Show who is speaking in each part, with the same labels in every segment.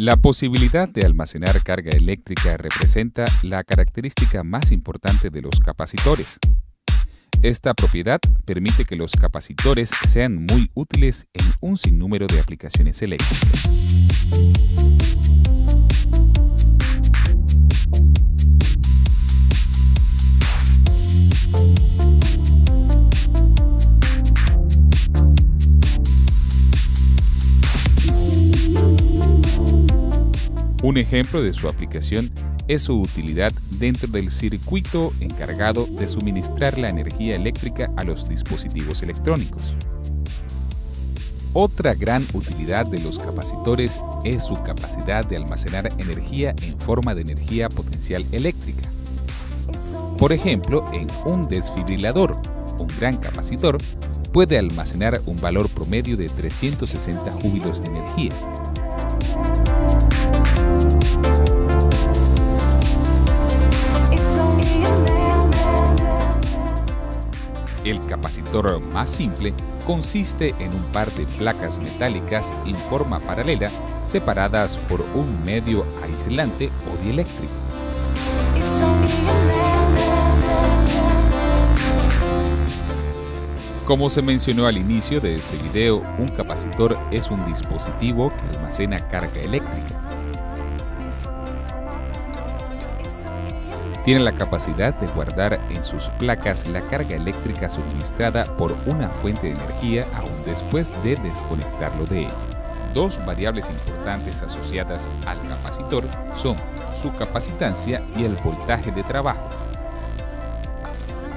Speaker 1: La posibilidad de almacenar carga eléctrica representa la característica más importante de los capacitores. Esta propiedad permite que los capacitores sean muy útiles en un sinnúmero de aplicaciones eléctricas. Un ejemplo de su aplicación es su utilidad dentro del circuito encargado de suministrar la energía eléctrica a los dispositivos electrónicos. Otra gran utilidad de los capacitores es su capacidad de almacenar energía en forma de energía potencial eléctrica. Por ejemplo, en un desfibrilador, un gran capacitor puede almacenar un valor promedio de 360 júbilos de energía. El capacitor más simple consiste en un par de placas metálicas en forma paralela separadas por un medio aislante o dieléctrico. Como se mencionó al inicio de este video, un capacitor es un dispositivo que almacena carga eléctrica. Tiene la capacidad de guardar en sus placas la carga eléctrica suministrada por una fuente de energía aún después de desconectarlo de ella. Dos variables importantes asociadas al capacitor son su capacitancia y el voltaje de trabajo.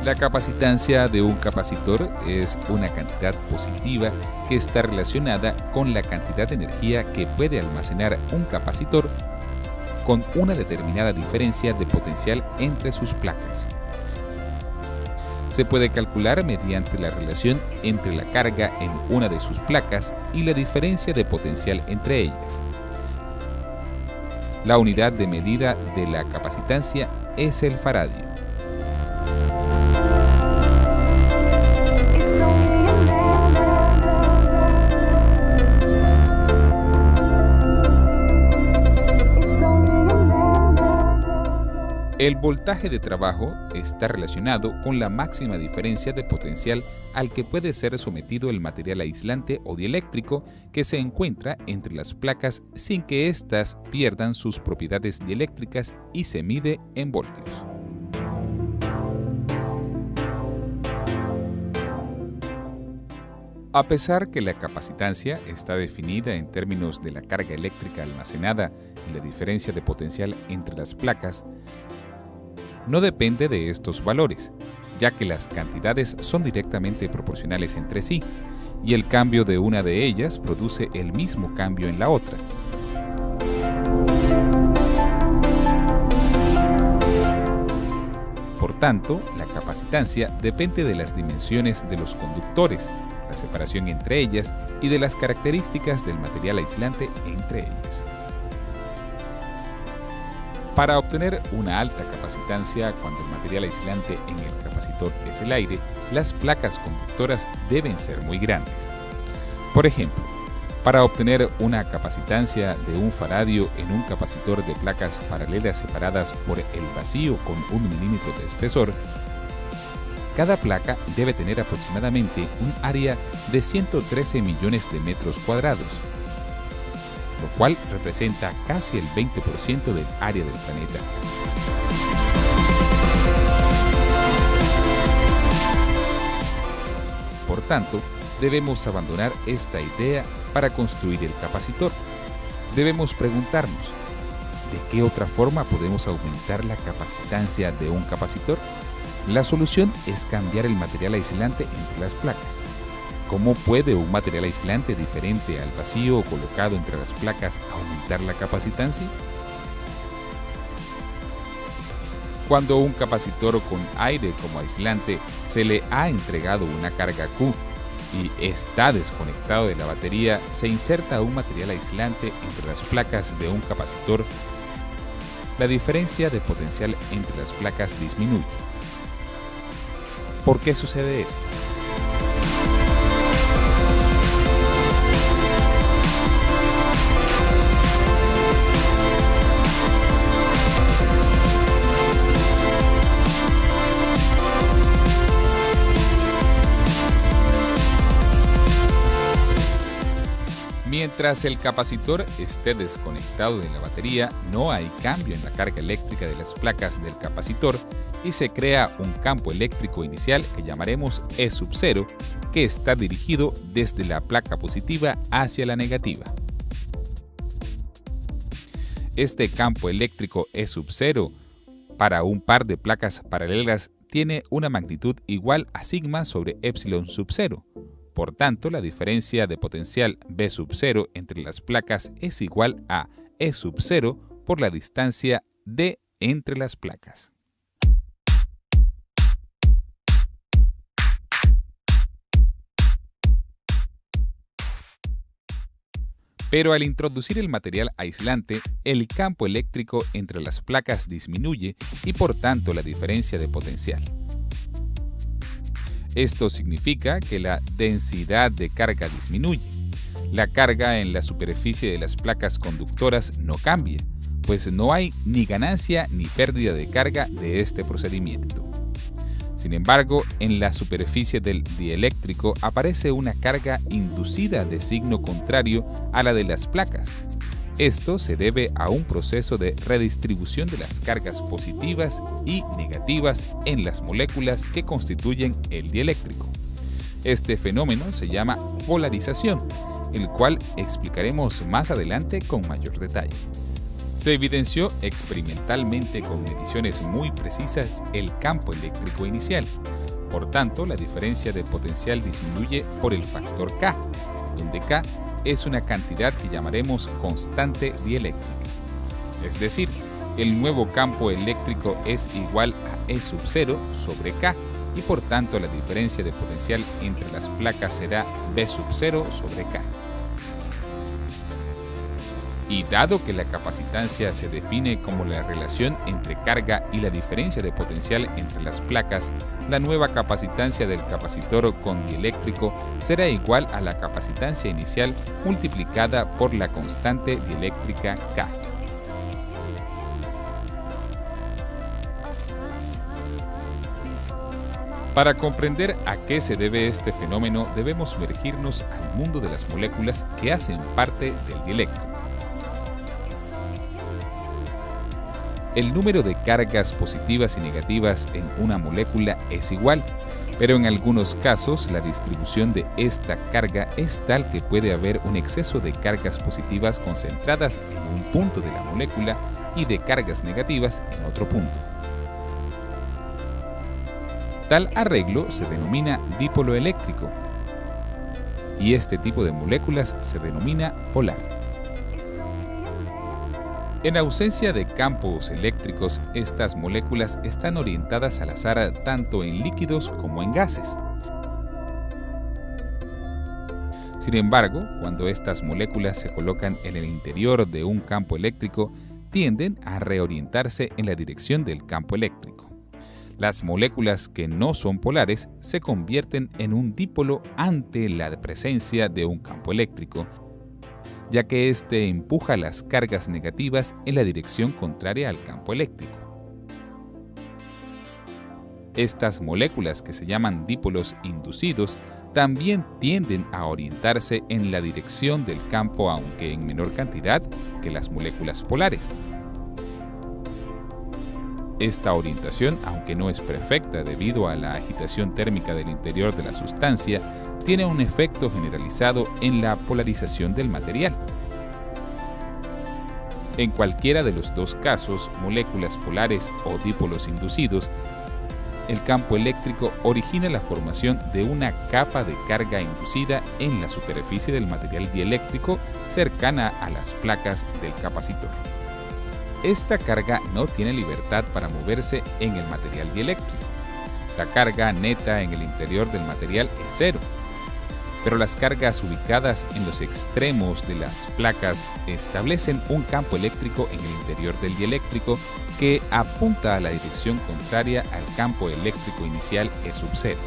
Speaker 1: La capacitancia de un capacitor es una cantidad positiva que está relacionada con la cantidad de energía que puede almacenar un capacitor con una determinada diferencia de potencial entre sus placas. Se puede calcular mediante la relación entre la carga en una de sus placas y la diferencia de potencial entre ellas. La unidad de medida de la capacitancia es el faradio. El voltaje de trabajo está relacionado con la máxima diferencia de potencial al que puede ser sometido el material aislante o dieléctrico que se encuentra entre las placas sin que éstas pierdan sus propiedades dieléctricas y se mide en voltios. A pesar que la capacitancia está definida en términos de la carga eléctrica almacenada y la diferencia de potencial entre las placas, no depende de estos valores, ya que las cantidades son directamente proporcionales entre sí, y el cambio de una de ellas produce el mismo cambio en la otra. Por tanto, la capacitancia depende de las dimensiones de los conductores, la separación entre ellas y de las características del material aislante entre ellas. Para obtener una alta capacitancia cuando el material aislante en el capacitor es el aire, las placas conductoras deben ser muy grandes. Por ejemplo, para obtener una capacitancia de un faradio en un capacitor de placas paralelas separadas por el vacío con 1 milímetro de espesor, cada placa debe tener aproximadamente un área de 113 millones de metros cuadrados, lo cual representa casi el 20% del área del planeta. Por tanto, debemos abandonar esta idea para construir el capacitor. Debemos preguntarnos, ¿de qué otra forma podemos aumentar la capacitancia de un capacitor? La solución es cambiar el material aislante entre las placas. ¿Cómo puede un material aislante diferente al vacío colocado entre las placas aumentar la capacitancia? Cuando un capacitor con aire como aislante se le ha entregado una carga Q y está desconectado de la batería, se inserta un material aislante entre las placas de un capacitor, la diferencia de potencial entre las placas disminuye. ¿Por qué sucede esto? Mientras el capacitor esté desconectado de la batería, no hay cambio en la carga eléctrica de las placas del capacitor y se crea un campo eléctrico inicial que llamaremos E sub 0, que está dirigido desde la placa positiva hacia la negativa. Este campo eléctrico E sub 0 para un par de placas paralelas tiene una magnitud igual a sigma sobre epsilon sub 0. Por tanto, la diferencia de potencial B sub 0 entre las placas es igual a E sub 0 por la distancia D entre las placas. Pero al introducir el material aislante, el campo eléctrico entre las placas disminuye y por tanto la diferencia de potencial. Esto significa que la densidad de carga disminuye. La carga en la superficie de las placas conductoras no cambia, pues no hay ni ganancia ni pérdida de carga de este procedimiento. Sin embargo, en la superficie del dieléctrico aparece una carga inducida de signo contrario a la de las placas. Esto se debe a un proceso de redistribución de las cargas positivas y negativas en las moléculas que constituyen el dieléctrico. Este fenómeno se llama polarización, el cual explicaremos más adelante con mayor detalle. Se evidenció experimentalmente con mediciones muy precisas el campo eléctrico inicial. Por tanto, la diferencia de potencial disminuye por el factor K, donde K es una cantidad que llamaremos constante dieléctrica. Es decir, el nuevo campo eléctrico es igual a E sub 0 sobre K y por tanto la diferencia de potencial entre las placas será B sub 0 sobre K. Y dado que la capacitancia se define como la relación entre carga y la diferencia de potencial entre las placas, la nueva capacitancia del capacitor con dieléctrico será igual a la capacitancia inicial multiplicada por la constante dieléctrica K. Para comprender a qué se debe este fenómeno, debemos sumergirnos al mundo de las moléculas que hacen parte del dieléctrico. El número de cargas positivas y negativas en una molécula es igual, pero en algunos casos la distribución de esta carga es tal que puede haber un exceso de cargas positivas concentradas en un punto de la molécula y de cargas negativas en otro punto. Tal arreglo se denomina dipolo eléctrico y este tipo de moléculas se denomina polar. En ausencia de campos eléctricos, estas moléculas están orientadas al azar tanto en líquidos como en gases. Sin embargo, cuando estas moléculas se colocan en el interior de un campo eléctrico, tienden a reorientarse en la dirección del campo eléctrico. Las moléculas que no son polares se convierten en un dipolo ante la presencia de un campo eléctrico, ya que éste empuja las cargas negativas en la dirección contraria al campo eléctrico. Estas moléculas, que se llaman dipolos inducidos, también tienden a orientarse en la dirección del campo, aunque en menor cantidad que las moléculas polares. Esta orientación, aunque no es perfecta debido a la agitación térmica del interior de la sustancia, tiene un efecto generalizado en la polarización del material. En cualquiera de los dos casos, moléculas polares o dipolos inducidos, el campo eléctrico origina la formación de una capa de carga inducida en la superficie del material dieléctrico cercana a las placas del capacitor. Esta carga no tiene libertad para moverse en el material dieléctrico. La carga neta en el interior del material es cero, pero las cargas ubicadas en los extremos de las placas establecen un campo eléctrico en el interior del dieléctrico que apunta a la dirección contraria al campo eléctrico inicial E sub 0.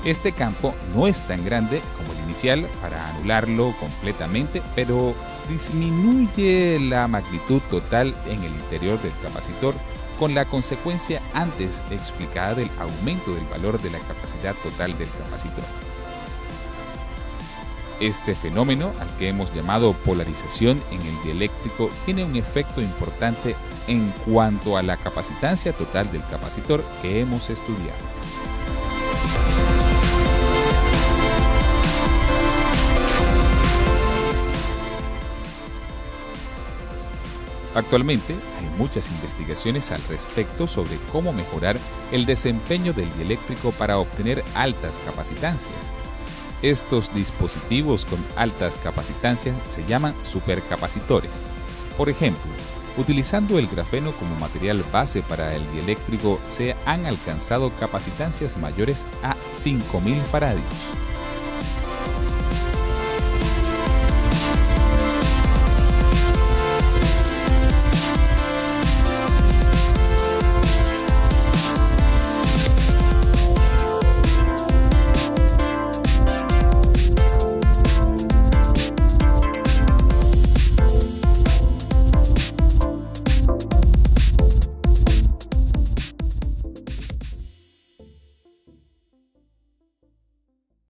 Speaker 1: Este campo no es tan grande como el inicial para anularlo completamente, pero disminuye la magnitud total en el interior del capacitor, con la consecuencia antes explicada del aumento del valor de la capacidad total del capacitor. Este fenómeno, al que hemos llamado polarización en el dieléctrico, tiene un efecto importante en cuanto a la capacitancia total del capacitor que hemos estudiado. Actualmente hay muchas investigaciones al respecto sobre cómo mejorar el desempeño del dieléctrico para obtener altas capacitancias. Estos dispositivos con altas capacitancias se llaman supercapacitores. Por ejemplo, utilizando el grafeno como material base para el dieléctrico se han alcanzado capacitancias mayores a 5000 faradios.